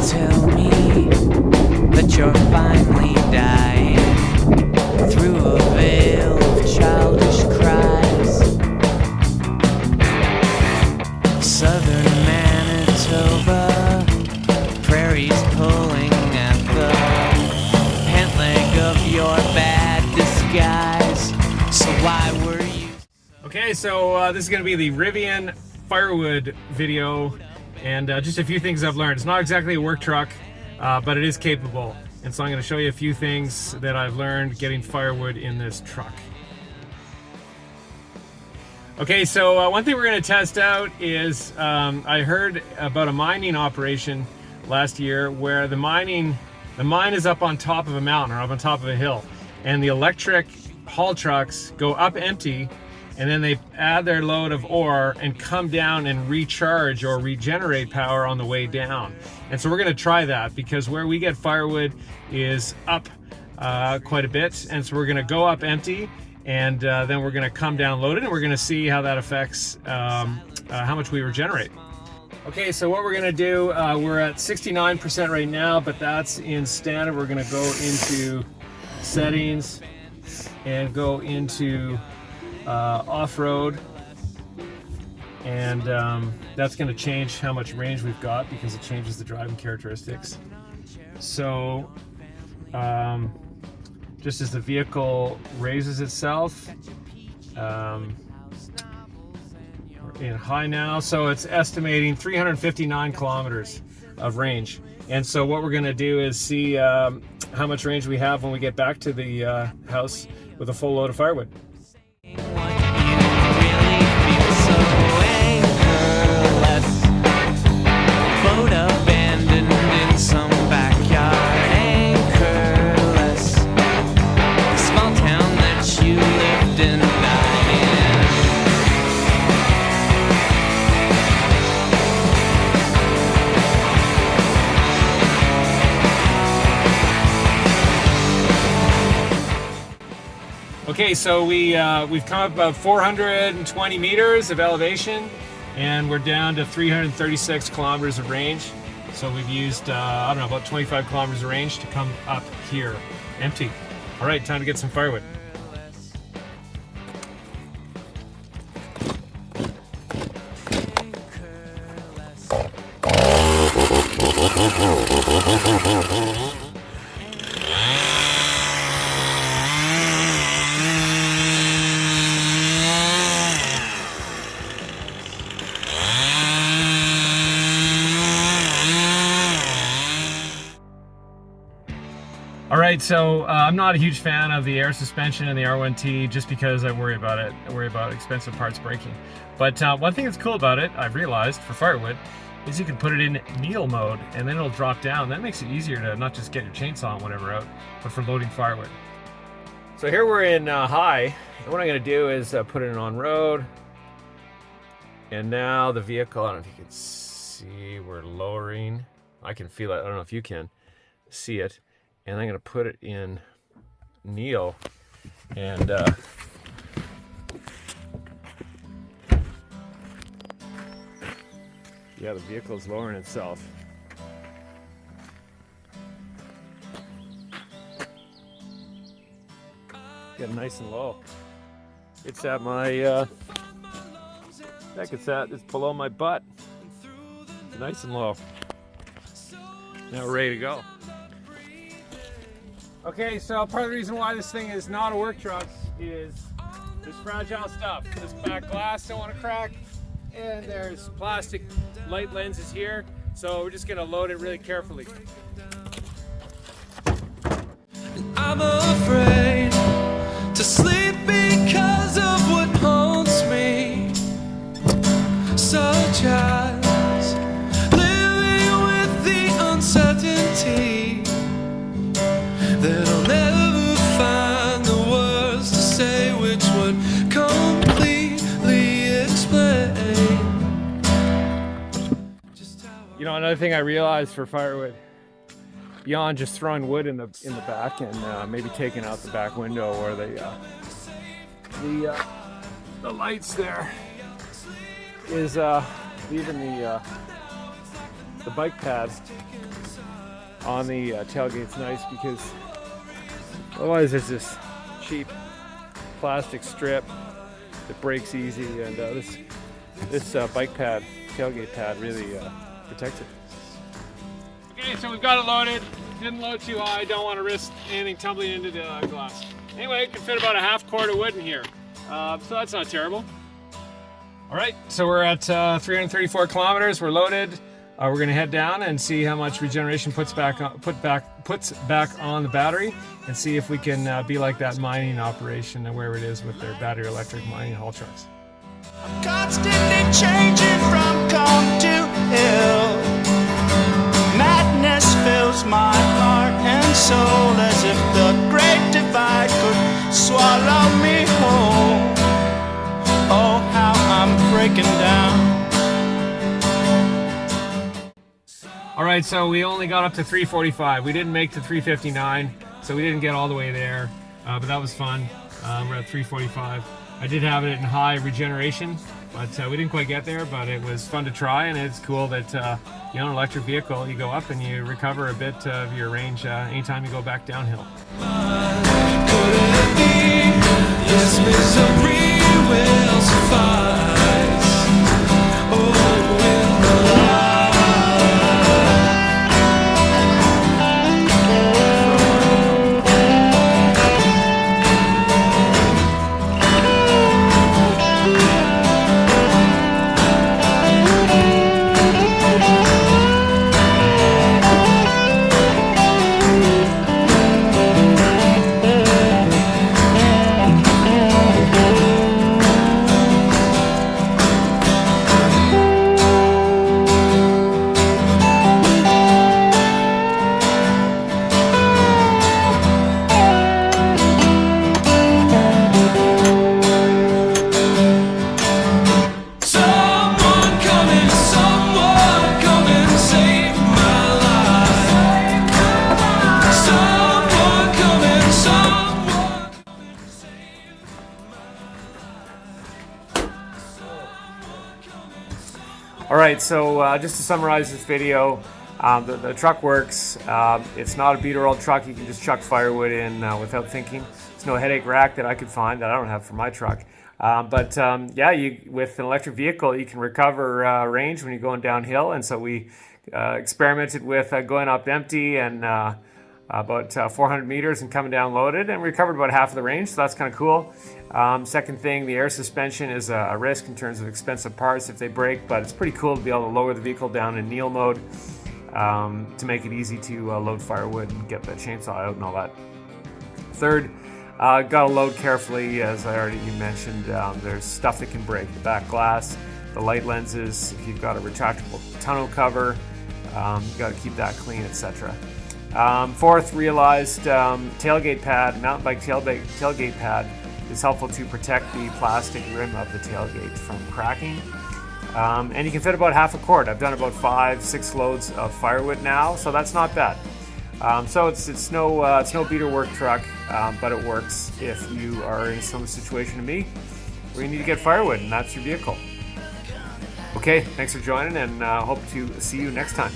tell me that you're finally dying through a veil of childish cries. Southern Manitoba, prairies pulling at the pant leg of your bad disguise. So why were you? Okay, so this is going to be the Rivian Firewood video, and just a few things I've learned. It's not exactly a work truck, but it is capable. And so I'm going to show you a few things that I've learned getting firewood in this truck. Okay, so one thing we're going to test out is I heard about a mining operation last year where the mine is up on top of a mountain or up on top of a hill, and the electric haul trucks go up empty, and then they add their load of ore and come down and recharge or regenerate power on the way down. And so we're going to try that, because where we get firewood is up quite a bit, and so we're going to go up empty, and then we're going to come down loaded, and we're going to see how that affects how much we regenerate. Okay, so what we're going to do, we're at 69% right now, but that's in standard. We're going to go into settings and go into off-road, and that's going to change how much range we've got because it changes the driving characteristics. So just as the vehicle raises itself, we're in high now, so it's estimating 359 kilometers of range. And so what we're going to do is see how much range we have when we get back to the house with a full load of firewood. Okay, so we've come up about 420 meters of elevation, and we're down to 336 kilometers of range. So we've used, I don't know, about 25 kilometers of range to come up here, empty. All right, time to get some firewood. Alright, so I'm not a huge fan of the air suspension in the R1T just because I worry about it. I worry about expensive parts breaking. But one thing that's cool about it, I've realized, for firewood, is you can put it in kneel mode and then it'll drop down. That makes it easier to not just get your chainsaw and whatever out, but for loading firewood. So here we're in high, and what I'm going to do is put it in on road. And now the vehicle, I don't know if you can see, we're lowering. I can feel it, I don't know if you can see it. And I'm going to put it in kneel, and yeah, the vehicle's lowering itself. Getting nice and low. It's at my heck, it's below my butt. It's nice and low. Now we're ready to go. Okay, so part of the reason why this thing is not a work truck is there's fragile stuff. This back glass don't want to crack, and there's plastic light lenses here, so we're just going to load it really carefully. I'm afraid to sleep because of what haunts me, such as living with the uncertainty that I'll never find the words to say which would completely explain. You know, another thing I realized for firewood, beyond just throwing wood in the back and maybe taking out the back window or the lights there, is leaving the the bike pad on the tailgate's nice, because otherwise there's this cheap plastic strip that breaks easy, and this bike pad, tailgate pad, really protects it. Okay, so we've got it loaded. Didn't load too high. Don't want to risk anything tumbling into the glass. Anyway, it can fit about a half quart of wood in here, so that's not terrible. All right, so we're at 334 kilometers. We're loaded. We're going to head down and see how much regeneration puts back on the battery, and see if we can be like that mining operation and where it is with their battery electric mining haul trucks. I'm constantly changing from calm to ill. Madness fills my heart and soul, as if the great divide could swallow me whole. Oh, how I'm breaking down. All right, so we only got up to 345. We didn't make to 359, so we didn't get all the way there, but that was fun. We're at 345. I did have it in high regeneration, but we didn't quite get there, but it was fun to try, and it's cool that you own an electric vehicle, you go up and you recover a bit of your range anytime you go back downhill. Could it be this misery will suffice? Oh, in the light. All right, so just to summarize this video, the truck works. It's not a beater-old truck. You can just chuck firewood in without thinking. There's no headache rack that I could find that I don't have for my truck. Yeah, with an electric vehicle, you can recover range when you're going downhill. And so we experimented with going up empty and about 400 meters and coming down loaded, and recovered about half of the range, so that's kind of cool. Second thing, the air suspension is a risk in terms of expensive parts if they break, but it's pretty cool to be able to lower the vehicle down in kneel mode to make it easy to load firewood and get the chainsaw out and all that. Third, got to load carefully, as I already mentioned. There's stuff that can break, the back glass, the light lenses. If you've got a retractable tonneau cover, you've got to keep that clean, etc. Fourth, realized tailgate pad, mountain bike tailgate pad is helpful to protect the plastic rim of the tailgate from cracking. And you can fit about half a quart. I've done about 5-6 loads of firewood now, so that's not bad. So it's no beater work truck, but it works if you are in some situation to me where you need to get firewood and that's your vehicle. Okay, thanks for joining, and hope to see you next time.